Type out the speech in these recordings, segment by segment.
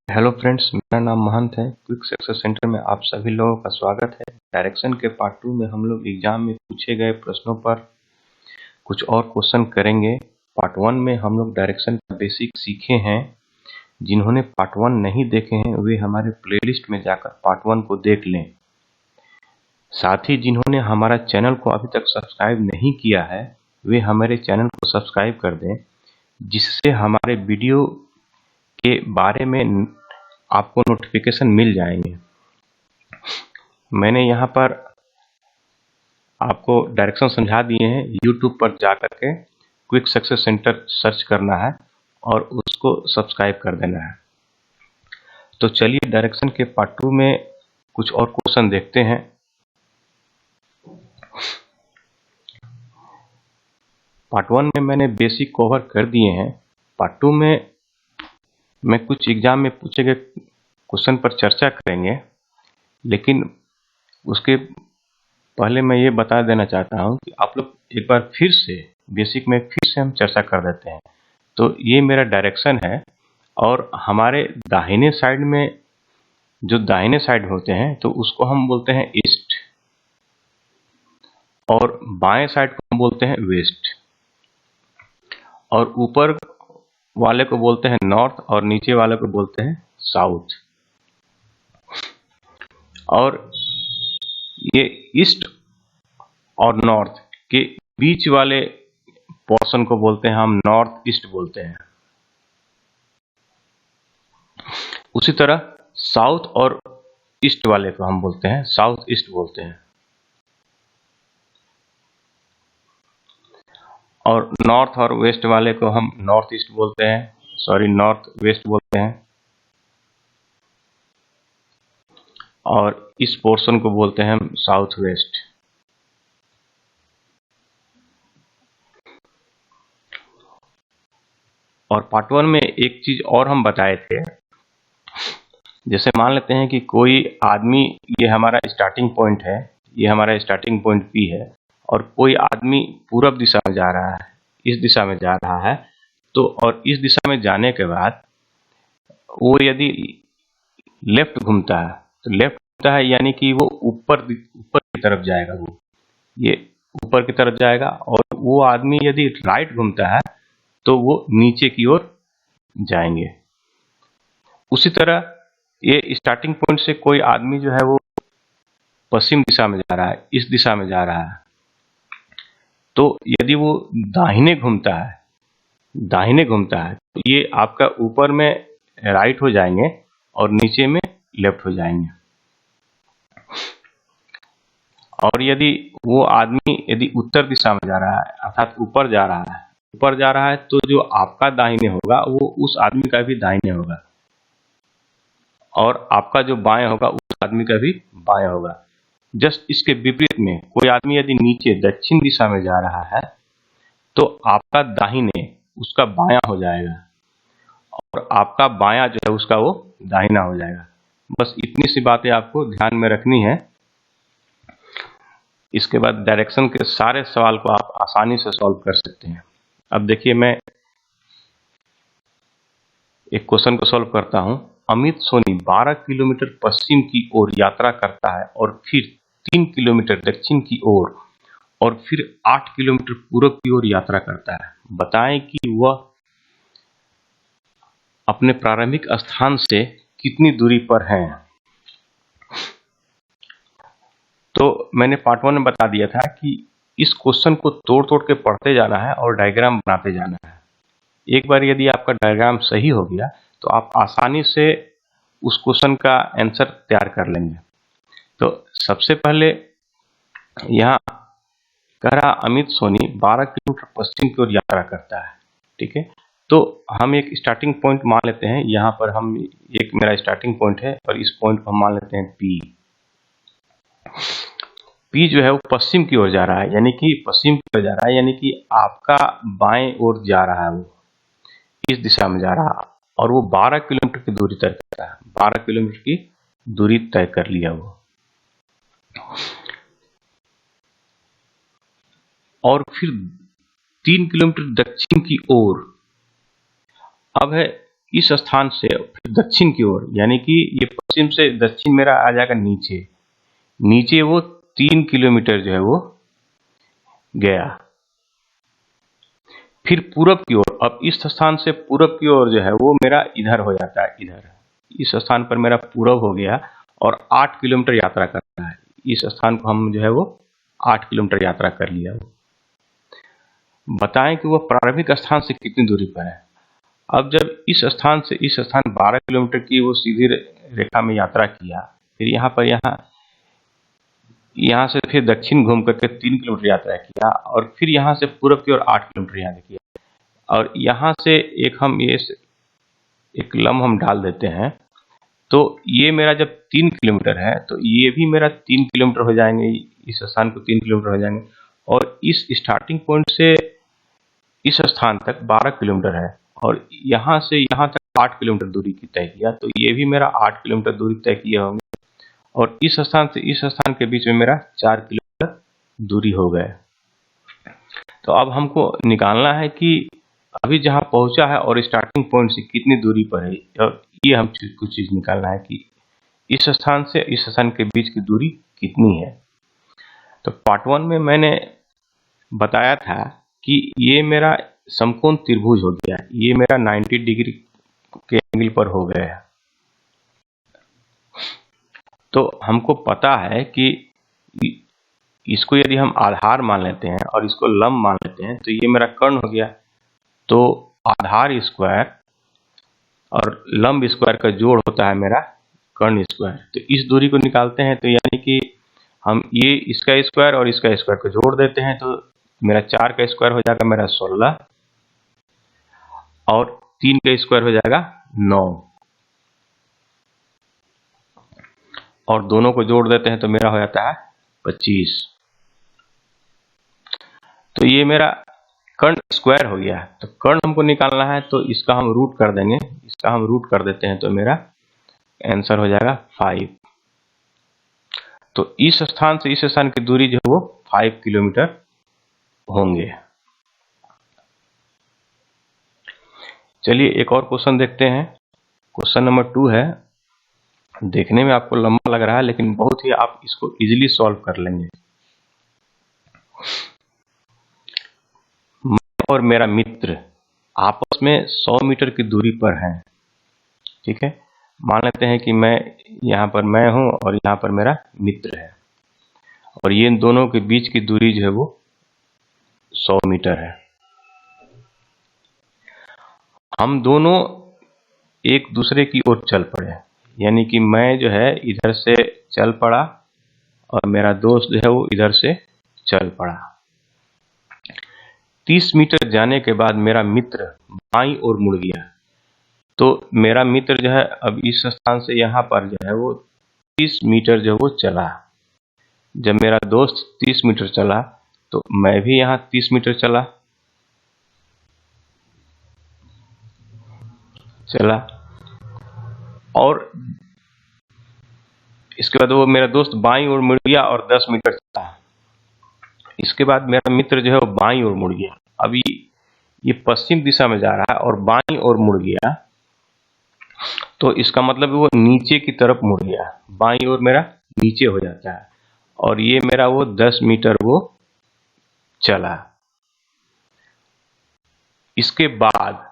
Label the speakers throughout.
Speaker 1: Hello friends, मेरा नाम महंत है। क्विक सक्सेस सेंटर में आप सभी लोगों का स्वागत है। डायरेक्शन के पार्ट 2 में हम लोग एग्जाम में पूछे गए प्रश्नों पर कुछ और क्वेश्चन करेंगे। पार्ट 1 में हम लोग डायरेक्शन का बेसिक सीखे हैं। जिन्होंने पार्ट 1 नहीं देखे हैं वे हमारे प्लेलिस्ट में जाकर पार्ट 1 को देख लें। साथ ही जिन्होंने हमारा चैनल को अभी तक सब्सक्राइब नहीं किया है वे हमारे चैनल को सब्सक्राइब कर दें, जिससे हमारे वीडियो के बारे में आपको नोटिफिकेशन मिल जाएंगे। मैंने यहाँ पर आपको डायरेक्शन समझा दिए हैं। यूट्यूब पर जा करके क्विक सक्सेस सेंटर सर्च करना है और उसको सब्सक्राइब कर देना है। तो चलिए डायरेक्शन के पार्ट 2 में कुछ और क्वेश्चन देखते हैं। पार्ट 1 में मैंने बेसिक कवर कर दिए हैं। पार्ट 2 में मैं कुछ एग्जाम में पूछे गए क्वेश्चन पर चर्चा करेंगे, लेकिन उसके पहले मैं ये बता देना चाहता हूँ कि आप लोग एक बार फिर से बेसिक में फिर से हम चर्चा कर देते हैं। तो ये मेरा डायरेक्शन है और हमारे दाहिने साइड में जो दाहिने साइड होते हैं तो उसको हम बोलते हैं ईस्ट और बाएं साइड को हम बोलते हैं वेस्ट और ऊपर वाले को बोलते हैं नॉर्थ और नीचे वाले को बोलते हैं साउथ। और ये ईस्ट और नॉर्थ के बीच वाले पोर्शन को बोलते हैं हम नॉर्थ ईस्ट बोलते हैं। उसी तरह साउथ और ईस्ट वाले को हम बोलते हैं साउथ ईस्ट बोलते हैं और नॉर्थ और वेस्ट वाले को हम नॉर्थ ईस्ट बोलते हैं, नॉर्थ वेस्ट बोलते हैं और इस पोर्शन को बोलते हैं हम साउथ वेस्ट। और पार्ट 1 में एक चीज और हम बताए थे, जैसे मान लेते हैं कि कोई आदमी, ये हमारा स्टार्टिंग पॉइंट है, ये हमारा स्टार्टिंग पॉइंट पी है और कोई आदमी पूरब दिशा में जा रहा है, इस दिशा में जा रहा है, तो और इस दिशा में जाने के बाद वो यदि लेफ्ट घूमता है तो लेफ्ट घूमता है यानी कि वो ऊपर की तरफ जाएगा, वो ये ऊपर की तरफ जाएगा। और वो आदमी यदि राइट घूमता है तो वो नीचे की ओर जाएंगे। उसी तरह ये स्टार्टिंग पॉइंट से कोई आदमी जो है वो पश्चिम दिशा में जा रहा है, इस दिशा में जा रहा है, तो यदि वो दाहिने घूमता है तो ये आपका ऊपर में राइट हो जाएंगे और नीचे में लेफ्ट हो जाएंगे। और यदि वो आदमी यदि उत्तर दिशा में जा रहा है अर्थात ऊपर जा रहा है तो जो आपका दाहिने होगा वो उस आदमी का भी दाहिने होगा और आपका जो बाएं होगा उस आदमी का भी बाएं होगा। जस्ट इसके विपरीत में कोई आदमी यदि नीचे दक्षिण दिशा में जा रहा है तो आपका दाहिने उसका बायां हो जाएगा और आपका बायां जो है उसका वो दाहिना हो जाएगा। बस इतनी सी बातें आपको ध्यान में रखनी है। इसके बाद डायरेक्शन के सारे सवाल को आप आसानी से सॉल्व कर सकते हैं। अब देखिए, मैं एक क्वेश्चन को सॉल्व करता हूं। अमित सोनी 12 किलोमीटर पश्चिम की ओर यात्रा करता है और फिर 3 किलोमीटर दक्षिण की ओर और फिर 8 किलोमीटर पूरब की ओर यात्रा करता है। बताएं कि वह अपने प्रारंभिक स्थान से कितनी दूरी पर है। तो मैंने पार्ट 1 में बता दिया था कि इस क्वेश्चन को तोड़ तोड़ के पढ़ते जाना है और डायग्राम बनाते जाना है। एक बार यदि आपका डायग्राम सही हो गया तो आप आसानी से उस क्वेश्चन का आंसर तैयार कर लेंगे। तो सबसे पहले यहाँ कह रहा अमित सोनी 12 किलोमीटर पश्चिम की ओर यात्रा करता है। ठीक है, तो हम एक स्टार्टिंग पॉइंट मान लेते हैं। यहाँ पर हम एक मेरा स्टार्टिंग पॉइंट है और इस पॉइंट को हम मान लेते हैं पी। पी जो है वो पश्चिम की ओर जा रहा है, यानी कि पश्चिम की ओर जा रहा है, यानी कि आपका बाएं ओर जा रहा है, वो इस दिशा में जा रहा है और वो 12 किलोमीटर की दूरी तय करता है। 12 किलोमीटर की दूरी तय कर लिया वो। और फिर 3 किलोमीटर दक्षिण की ओर। अब है इस स्थान से फिर दक्षिण की ओर, यानी कि ये पश्चिम से दक्षिण मेरा आ जाएगा नीचे वो 3 किलोमीटर जो है वो गया। फिर पूरब की ओर, अब इस स्थान से पूरब की ओर जो है वो मेरा इधर हो जाता है, इधर इस स्थान पर मेरा पूरब हो गया और 8 किलोमीटर यात्रा करना है। इस स्थान को हम जो है वो 8 किलोमीटर यात्रा कर लिया। बताएं कि वो प्रारंभिक स्थान से कितनी दूरी पर है। अब जब इस स्थान से इस स्थान 12 किलोमीटर की वो सीधी रेखा में यात्रा किया, फिर यहाँ से फिर दक्षिण घूम करके 3 किलोमीटर यात्रा किया और फिर यहाँ से पूरब की ओर 8 किलोमीटर यात्रा किया और यहाँ से एक लम्ब हम डाल देते हैं। तो ये मेरा जब 3 किलोमीटर है तो ये भी मेरा 3 किलोमीटर हो जाएंगे, इस स्थान को 3 किलोमीटर हो जाएंगे और इस स्टार्टिंग पॉइंट से इस स्थान तक 12 किलोमीटर है और यहाँ से यहाँ तक 8 किलोमीटर दूरी की तय किया, तो ये भी मेरा 8 किलोमीटर दूरी तय किए होंगे और इस स्थान से इस स्थान के बीच में मेरा 4 किलोमीटर दूरी हो गए। तो अब हमको निकालना है कि अभी जहाँ पहुंचा है और स्टार्टिंग पॉइंट से कितनी दूरी पर है, और ये हम कुछ चीज निकालना है कि इस स्थान से इस स्थान के बीच की दूरी कितनी है। तो पार्ट 1 में मैंने बताया था कि ये मेरा समकोण त्रिभुज हो गया, ये मेरा 90 डिग्री के एंगल पर हो गया है। तो हमको पता है कि इसको यदि हम आधार मान लेते हैं और इसको लंब मान लेते हैं तो ये मेरा कर्ण हो गया। तो आधार स्क्वायर और लंब स्क्वायर का जोड़ होता है मेरा कर्ण स्क्वायर। तो इस दूरी को निकालते हैं, तो यानी कि हम ये इसका स्क्वायर और इसका स्क्वायर को जोड़ देते हैं तो मेरा 4 का स्क्वायर हो जाएगा मेरा 16 और 3 का स्क्वायर हो जाएगा 9 और दोनों को जोड़ देते हैं तो मेरा हो जाता है 25। तो ये मेरा कर्ण स्क्वायर हो गया। तो कर्ण हमको निकालना है तो इसका हम रूट कर देंगे, इसका हम रूट कर देते हैं तो मेरा आंसर हो जाएगा 5। तो इस स्थान से इस स्थान की दूरी जो है वो 5 किलोमीटर होंगे। चलिए एक और क्वेश्चन देखते हैं। क्वेश्चन नंबर 2 है। देखने में आपको लंबा लग रहा है लेकिन बहुत ही आप इसको इजीली सॉल्व कर लेंगे। मैं और मेरा मित्र आपस में 100 मीटर की दूरी पर हैं, ठीक है। मान लेते हैं कि यहाँ पर मैं हूं और यहाँ पर मेरा मित्र है और ये दोनों के बीच की दूरी जो है वो 100 मीटर है। हम दोनों एक दूसरे की ओर चल पड़े, यानी कि मैं जो है इधर से चल पड़ा और मेरा दोस्त जो है वो इधर से चल पड़ा। 30 मीटर जाने के बाद मेरा मित्र बाईं ओर मुड़ गया। तो मेरा मित्र जो है अब इस स्थान से यहाँ पर जो है वो 30 मीटर जो वो चला। जब मेरा दोस्त 30 मीटर चला तो मैं भी यहाँ 30 मीटर चला और इसके बाद वो मेरा दोस्त बाईं ओर मुड़ गया और 10 मीटर चला। इसके बाद मेरा मित्र जो है वो बाईं ओर मुड़ गया। अभी ये पश्चिम दिशा में जा रहा है और बाईं ओर मुड़ गया, तो इसका मतलब वो नीचे की तरफ मुड़ गया। बाईं ओर मेरा नीचे हो जाता है और ये मेरा वो 10 मीटर वो चला। इसके बाद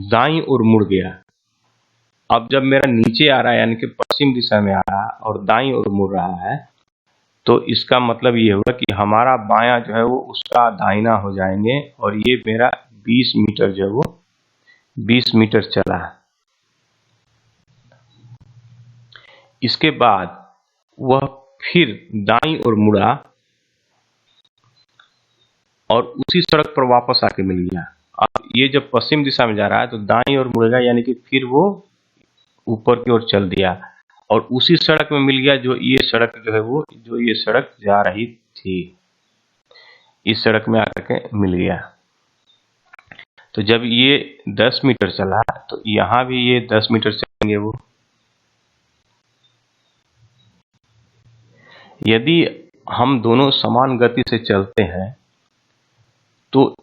Speaker 1: दाईं ओर मुड़ गया। अब जब मेरा नीचे आ रहा है यानी कि पश्चिम दिशा में आ रहा है और दाईं ओर मुड़ रहा है, तो इसका मतलब ये हुआ कि हमारा बायां जो है वो उसका दाहिना हो जाएंगे और ये मेरा 20 मीटर जो है वो 20 मीटर चला। इसके बाद वह फिर दाईं ओर मुड़ा और उसी सड़क पर वापस आके मिल गया। अब ये जब पश्चिम दिशा में जा रहा है तो दाईं ओर मुड़ेगा, यानी कि फिर वो ऊपर की ओर चल दिया और उसी सड़क में मिल गया जो ये सड़क जो है वो जो ये सड़क जा रही थी, इस सड़क में आकर के मिल गया। तो जब ये 10 मीटर चला तो यहाँ भी ये 10 मीटर चलेंगे वो। यदि हम दोनों समान गति से चलते हैं तो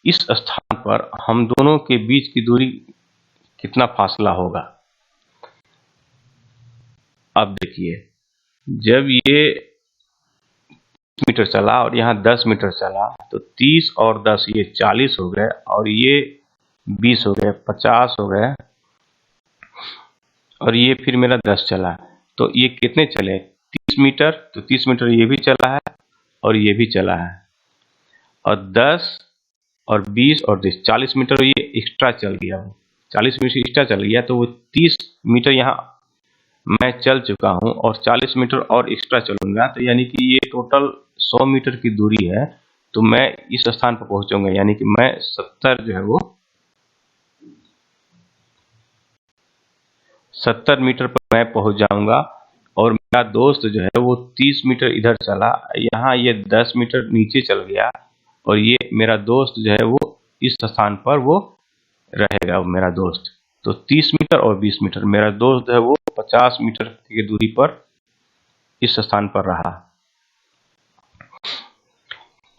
Speaker 1: इस स्थान पर हम दोनों के बीच की दूरी कितना फासला होगा। अब देखिए, जब ये मीटर चला और यहाँ 10 मीटर चला तो 30 और 10 ये 40 हो गए, और ये 20 हो गए, 50 हो गए, और ये फिर मेरा 10 चला। तो ये कितने चले? 30 मीटर। तो 30 मीटर ये भी चला है और ये भी चला है, और 10 और 20 और 10, 40 मीटर ये एक्स्ट्रा चल गया। 40 मीटर एक्स्ट्रा चल गया, तो वो 30 मीटर यहाँ मैं चल चुका हूँ और 40 मीटर और एक्स्ट्रा चलूंगा, तो यानी कि ये टोटल 100 मीटर की दूरी है। तो मैं इस स्थान पर पहुंचूंगा, यानी कि मैं 70 जो है वो 70 मीटर पर मैं पहुंच जाऊंगा, और मेरा दोस्त जो है वो 30 मीटर इधर चला, यहाँ ये 10 मीटर नीचे चल गया, और ये मेरा दोस्त जो है वो इस स्थान पर वो रहेगा, मेरा दोस्त। तो 30 मीटर और 20 मीटर, मेरा दोस्त है वो 50 मीटर की दूरी पर इस स्थान पर रहा।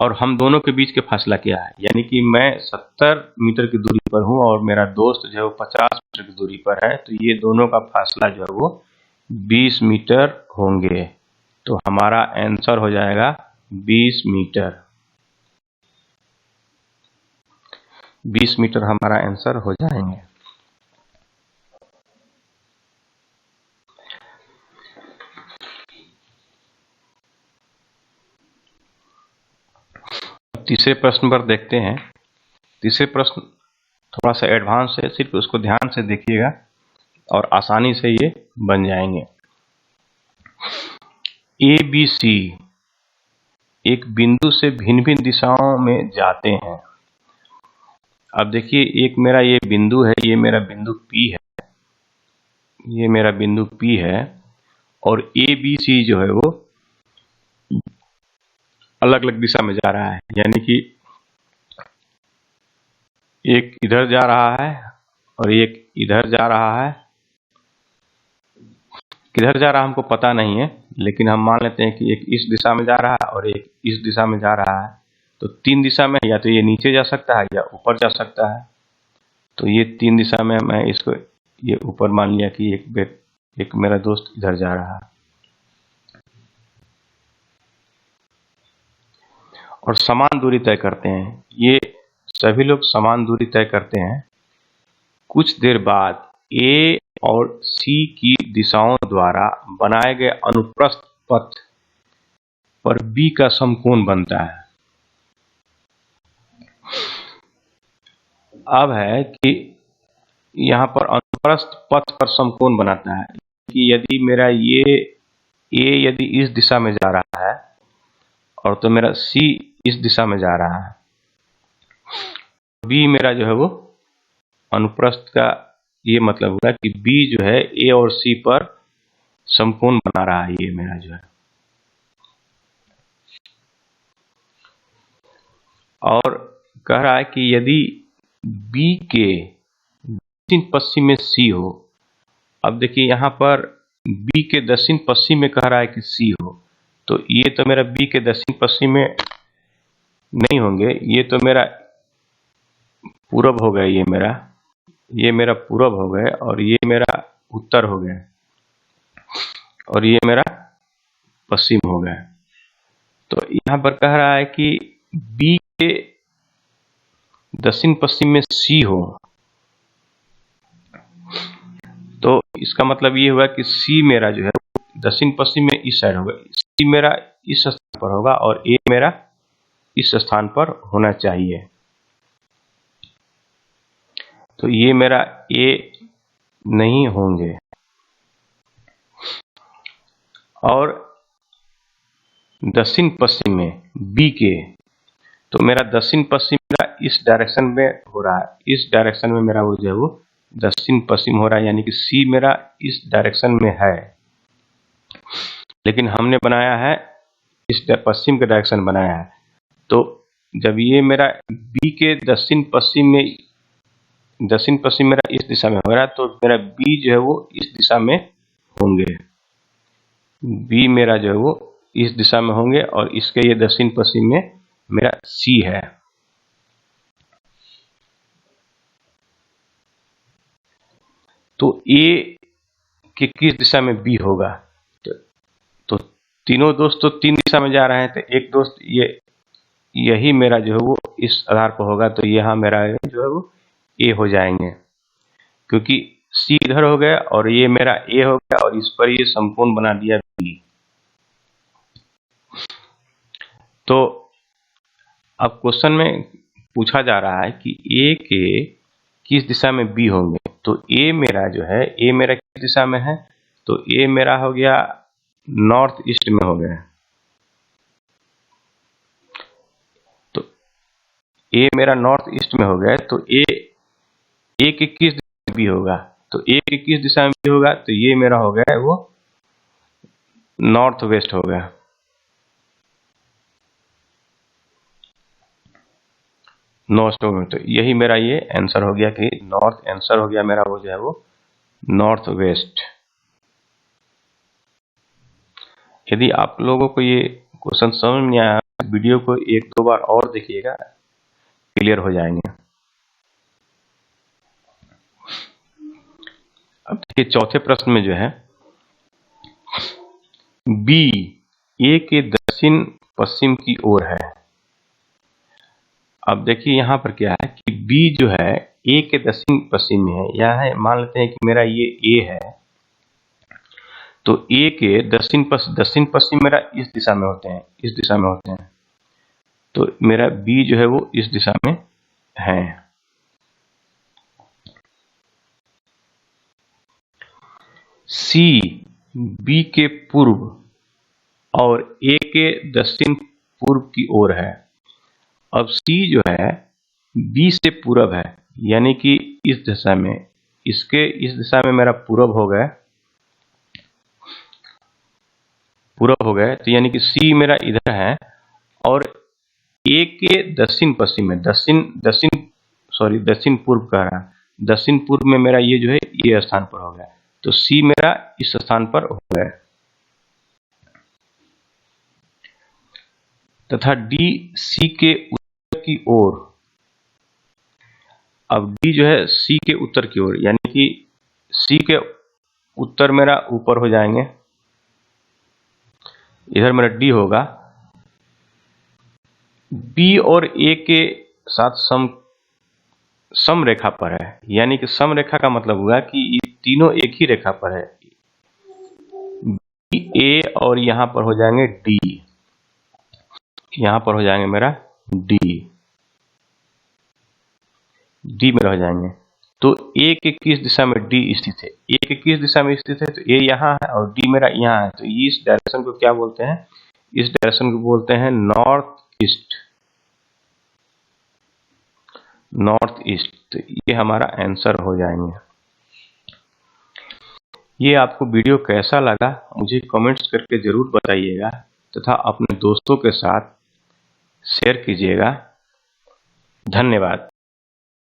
Speaker 1: और हम दोनों के बीच के फासला क्या है? यानी कि मैं 70 मीटर की दूरी पर हूँ और मेरा दोस्त जो है वो 50 मीटर की दूरी पर है, तो ये दोनों का फासला जो है वो 20 मीटर होंगे। तो हमारा आंसर हो जाएगा 20 मीटर। 20 मीटर हमारा आंसर हो जाएंगे। तीसरे प्रश्न पर देखते हैं। तीसरे प्रश्न थोड़ा सा एडवांस है, सिर्फ उसको ध्यान से देखिएगा और आसानी से ये बन जाएंगे। ए बी सी एक बिंदु से भिन्न भिन्न दिशाओं में जाते हैं। अब देखिए, एक मेरा ये बिंदु है, ये मेरा बिंदु P है, ये मेरा बिंदु P है, और ए बी सी जो है वो अलग अलग दिशा में जा रहा है। यानी कि एक इधर जा रहा है और एक इधर जा रहा है। किधर जा रहा है हमको पता नहीं है, लेकिन हम मान लेते हैं कि एक इस दिशा में जा रहा है और एक इस दिशा में जा रहा है। तो 3 दिशा में, या तो ये नीचे जा सकता है या ऊपर जा सकता है। तो ये 3 दिशा में मैं इसको ये ऊपर मान लिया कि एक मेरा दोस्त इधर जा रहा है। और समान दूरी तय करते हैं, ये सभी लोग समान दूरी तय करते हैं। कुछ देर बाद ए और सी की दिशाओं द्वारा बनाए गए अनुप्रस्थ पथ पर बी का समकोण बनता है। अब है कि यहाँ पर अनुप्रस्थ पथ पर समकोण बनाता है कि यदि मेरा ये ए यदि इस दिशा में जा रहा है और तो मेरा सी इस दिशा में जा रहा है, बी मेरा जो है वो अनुप्रस्थ का ये मतलब हुआ कि बी जो है ए और सी पर समकोण बना रहा है। ये मेरा जो है, और कह रहा है कि यदि बी के दक्षिण पश्चिम में सी हो। अब देखिए, यहाँ पर बी के दक्षिण पश्चिम में कह रहा है कि सी हो, तो ये तो मेरा बी के दक्षिण पश्चिम में नहीं होंगे, ये तो मेरा पूरब हो गए, ये मेरा पूरब हो गए, और ये मेरा उत्तर हो गए, और ये मेरा पश्चिम हो गए। तो यहाँ पर कह रहा है कि बी के दक्षिण पश्चिम में सी हो, तो इसका मतलब ये हुआ कि सी मेरा जो है दक्षिण पश्चिम में इस साइड होगा, सी मेरा इस स्थान पर होगा और ए मेरा इस स्थान पर होना चाहिए। तो ये मेरा ए नहीं होंगे। और दक्षिण पश्चिम में बी के, तो मेरा दक्षिण पश्चिम मेरा इस डायरेक्शन में हो रहा है, इस डायरेक्शन में मेरा वो जो है वो दक्षिण पश्चिम हो रहा है, यानी कि सी मेरा इस डायरेक्शन में है, लेकिन हमने बनाया है इस पश्चिम का डायरेक्शन बनाया है। तो जब ये मेरा बी के दक्षिण पश्चिम मेरा इस दिशा में हो रहा है, तो मेरा बी जो है वो इस दिशा में होंगे, बी मेरा जो है वो इस दिशा में होंगे, और इसके ये दक्षिण पश्चिम में मेरा सी है। तो ए के किस दिशा में बी होगा। तो तीनों दोस्त तो 3 दिशा में जा रहे हैं, तो एक दोस्त यही मेरा जो है वो इस आधार पर होगा, तो यहाँ मेरा जो है वो ए हो जाएंगे, क्योंकि सी इधर हो गया और ये मेरा ए हो गया और इस पर ये संपूर्ण बना दिया बी। तो अब क्वेश्चन में पूछा जा रहा है कि ए के किस दिशा में बी होंगे। तो ए मेरा जो है, ए मेरा किस दिशा में है, तो ए मेरा हो गया नॉर्थ ईस्ट में हो गया। तो ए मेरा नॉर्थ ईस्ट में हो गया, तो ए के किस दिशा में बी होगा, तो ए के किस दिशा में बी होगा, तो ये मेरा हो गया वो नॉर्थ वेस्ट हो गया। नॉर्थ में, तो यही मेरा ये आंसर हो गया कि नॉर्थ आंसर हो गया मेरा वो जो है वो नॉर्थ वेस्ट। यदि आप लोगों को ये क्वेश्चन समझ में नहीं आया, वीडियो को 1-2 बार और देखिएगा, क्लियर हो जाएंगे। अब देखिए चौथे प्रश्न में जो है बी ए के दक्षिण पश्चिम की ओर है। अब देखिए यहाँ पर क्या है कि बी जो है ए के दक्षिण पश्चिम में है। यह है, मान लेते हैं कि मेरा ये ए है, तो ए के दक्षिण पश्चिम मेरा इस दिशा में होते हैं, इस दिशा में होते हैं, तो मेरा बी जो है वो इस दिशा में है। सी बी के पूर्व और ए के दक्षिण पूर्व की ओर है। अब सी जो है बी से पूरब है, यानी कि इस दिशा में, इसके इस दिशा में मेरा पूरब हो गया, तो यानी कि सी मेरा इधर है और ए के दक्षिण पश्चिम में, दक्षिण पूर्व कह रहा है, दक्षिण पूर्व में मेरा ये जो है ये स्थान पर हो गया, तो सी मेरा इस स्थान पर हो गया। तथा डी सी के उत्तर की ओर। अब डी जो है सी के उत्तर की ओर, यानी कि सी के उत्तर मेरा ऊपर हो जाएंगे, इधर मेरा डी होगा। बी और ए के साथ सम रेखा पर है, यानी कि सम रेखा का मतलब हुआ कि ये तीनों एक ही रेखा पर है। बी ए और यहाँ पर हो जाएंगे डी, यहाँ पर हो जाएंगे मेरा डी में रह जाएंगे। तो ए के किस दिशा में डी स्थित है, ए के किस दिशा में स्थित है, तो ए यहाँ है और डी मेरा यहाँ है, तो इस डायरेक्शन को क्या बोलते हैं, इस डायरेक्शन को बोलते हैं नॉर्थ ईस्ट। तो ये हमारा आंसर हो जाएंगे। ये आपको वीडियो कैसा लगा मुझे कमेंट्स करके जरूर बताइएगा, तथा अपने दोस्तों के साथ शेयर कीजिएगा। धन्यवाद।